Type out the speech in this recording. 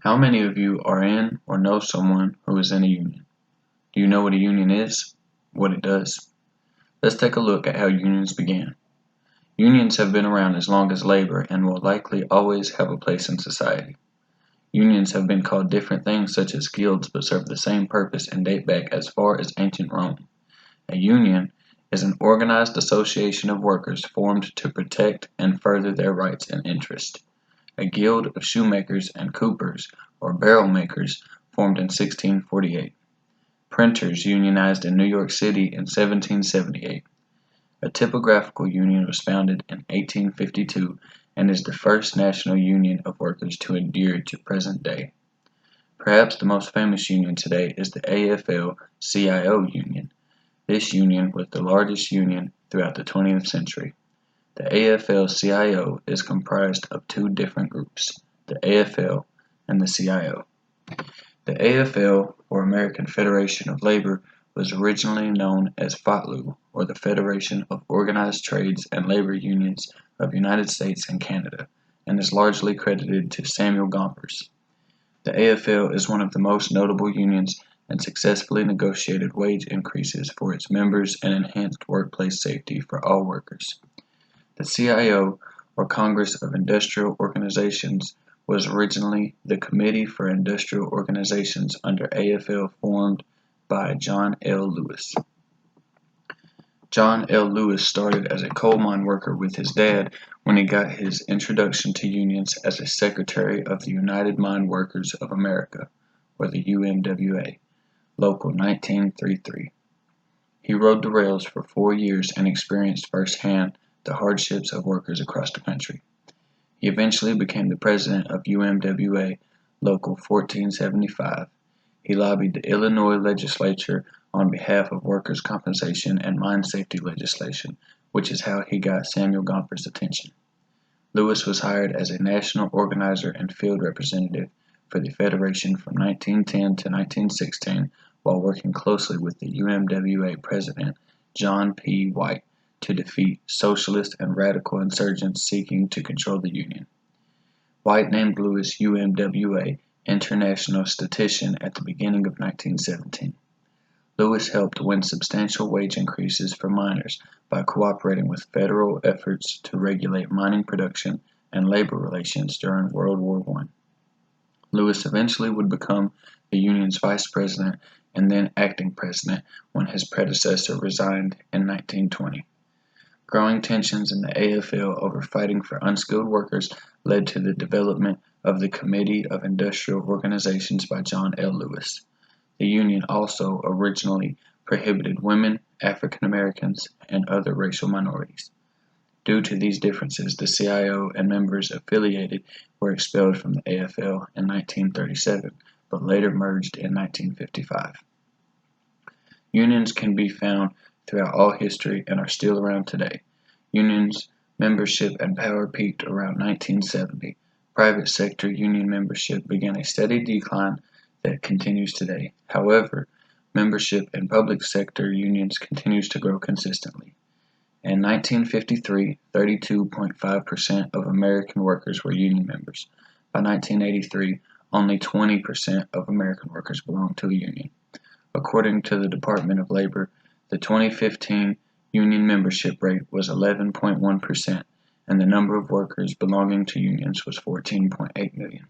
How many of you are in or know someone who is in a union? Do you know what a union is? What it does? Let's take a look at how unions began. Unions have been around as long as labor and will likely always have a place in society. Unions have been called different things such as guilds but serve the same purpose and date back as far as ancient Rome. A union is an organized association of workers formed to protect and further their rights and interests. A guild of shoemakers and coopers, or barrel makers, formed in 1648. Printers unionized in New York City in 1778. A typographical union was founded in 1852 and is the first national union of workers to endure to present day. Perhaps the most famous union today is the AFL-CIO union. This union was the largest union throughout the 20th century. The AFL-CIO is comprised of two different groups, the AFL and the CIO. The AFL, or American Federation of Labor, was originally known as FOTLU, or the Federation of Organized Trades and Labor Unions of the United States and Canada, and is largely credited to Samuel Gompers. The AFL is one of the most notable unions and successfully negotiated wage increases for its members and enhanced workplace safety for all workers. The CIO, or Congress of Industrial Organizations, was originally the Committee for Industrial Organizations under AFL formed by John L. Lewis. John L. Lewis started as a coal mine worker with his dad when he got his introduction to unions as a secretary of the United Mine Workers of America, or the UMWA, Local 1933. He rode the rails for 4 years and experienced firsthand the hardships of workers across the country. He eventually became the president of UMWA Local 1475. He lobbied the Illinois legislature on behalf of workers' compensation and mine safety legislation, which is how he got Samuel Gompers' attention. Lewis was hired as a national organizer and field representative for the Federation from 1910 to 1916 while working closely with the UMWA president, John P. White, to defeat socialist and radical insurgents seeking to control the Union. White named Lewis UMWA International Statistician at the beginning of 1917. Lewis helped win substantial wage increases for miners by cooperating with federal efforts to regulate mining production and labor relations during World War I. Lewis eventually would become the union's vice president and then acting president when his predecessor resigned in 1920. Growing tensions in the AFL over fighting for unskilled workers led to the development of the Committee of Industrial Organizations by John L. Lewis. The union also originally prohibited women, African Americans, and other racial minorities. Due to these differences, the CIO and members affiliated were expelled from the AFL in 1937, but later merged in 1955. Unions can be found throughout all history and are still around today. Unions membership and power peaked around 1970. Private sector union membership began a steady decline that continues today. However, membership in public sector unions continues to grow consistently. In 1953, 32.5% of American workers were union members. By 1983, only 20% of American workers belonged to a union. According to the Department of Labor, the 2015 union membership rate was 11.1%, and the number of workers belonging to unions was 14.8 million.